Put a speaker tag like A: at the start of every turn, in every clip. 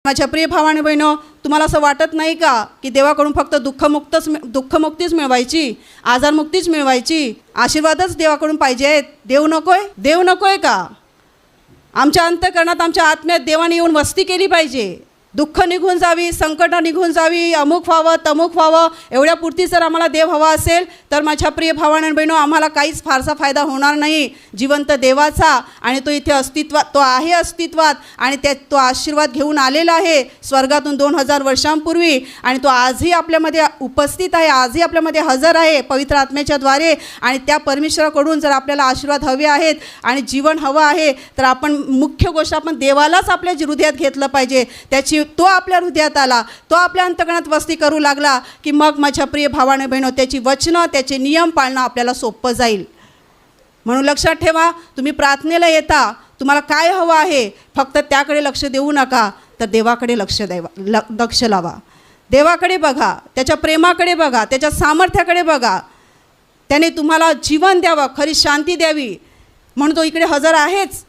A: माझ्या प्रिय भावाने बहिणो, तुम्हाला असं वाटत नाही का की देवाकडून फक्त दुःखमुक्तीच मिळवायची, आजारमुक्तीच मिळवायची, आशीर्वादच देवाकडून पाहिजे आहेत? देव नकोय का? आमच्या अंतःकरणात, आमच्या आत्म्यात देवाने येऊन वस्ती केली पाहिजे. दुःख निघून जावी, संकट निघून जावी, अमुक व्हावं तमुक व्हावं, एवढ्यापुरती जर आम्हाला देव हवा असेल तर माझ्या प्रिय भावांनो बहिणो, आम्हाला काहीच फारसा फायदा होणार नाही. जिवंत देवाचा, आणि तो इथे तो आहे अस्तित्वात, आणि तो आशीर्वाद घेऊन आलेला आहे स्वर्गातून 2000 वर्षांपूर्वी, आणि तो आजही आपल्यामध्ये उपस्थित आहे, आजही आपल्यामध्ये हजर आहे पवित्र आत्म्याच्या द्वारे. आणि त्या परमेश्वराकडून जर आपल्याला आशीर्वाद हवे आहेत आणि जीवन हवं आहे तर आपण मुख्य गोष्ट आपण देवालाच आपल्या हृदयात घेतलं पाहिजे. तो आपल्या हृदयात आला, तो आपल्या अंतःकरणात वस्ती करू लागला की मग माझ्या प्रिय भावाने बहिणो, त्याची वचनं, त्याचे नियम पाळणं आपल्याला सोपं जाईल. म्हणून लक्षात ठेवा, तुम्ही प्रार्थनेला येता, तुम्हाला काय हवं आहे फक्त त्याकडे लक्ष देऊ नका, तर देवाकडे लक्ष लावा. देवाकडे बघा, त्याच्या प्रेमाकडे बघा, त्याच्या सामर्थ्याकडे बघा. त्याने तुम्हाला जीवन द्यावं, खरी शांती द्यावी, म्हणून तो इकडे हजर आहेच.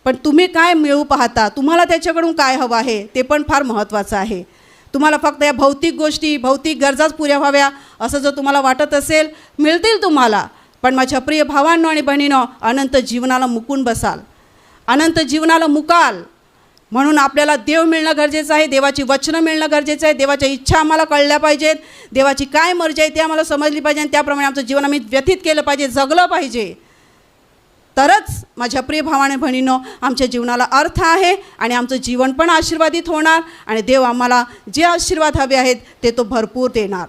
A: पण तुम्ही काय मिळवू पाहता, तुम्हाला त्याच्याकडून काय हवं आहे ते पण फार महत्त्वाचं आहे. तुम्हाला फक्त या भौतिक गोष्टी, भौतिक गरजाच पुऱ्या व्हाव्या असं जर तुम्हाला वाटत असेल, मिळतील तुम्हाला. पण माझ्या प्रिय भावांनो आणि बहिणींनो, अनंत जीवनाला मुकून बसाल, अनंत जीवनाला मुकाल. म्हणून आपल्याला देव मिळणं गरजेचं आहे, देवाची वचनं मिळणं गरजेचं आहे, देवाच्या इच्छा आम्हाला कळल्या पाहिजेत, देवाची काय मर्जी आहे ते आम्हाला समजली पाहिजे, आणि त्याप्रमाणे आमचं जीवन आम्ही व्यतीत केलं पाहिजे, जगलं पाहिजे. तरच माझ्या प्रिय भावाने बहिणींनो, आमच्या जीवनाला अर्थ आहे आणि आमचं जीवन पण आशीर्वादित होणार, आणि देव आम्हाला जे आशीर्वाद हवे आहेत ते तो भरपूर देणार.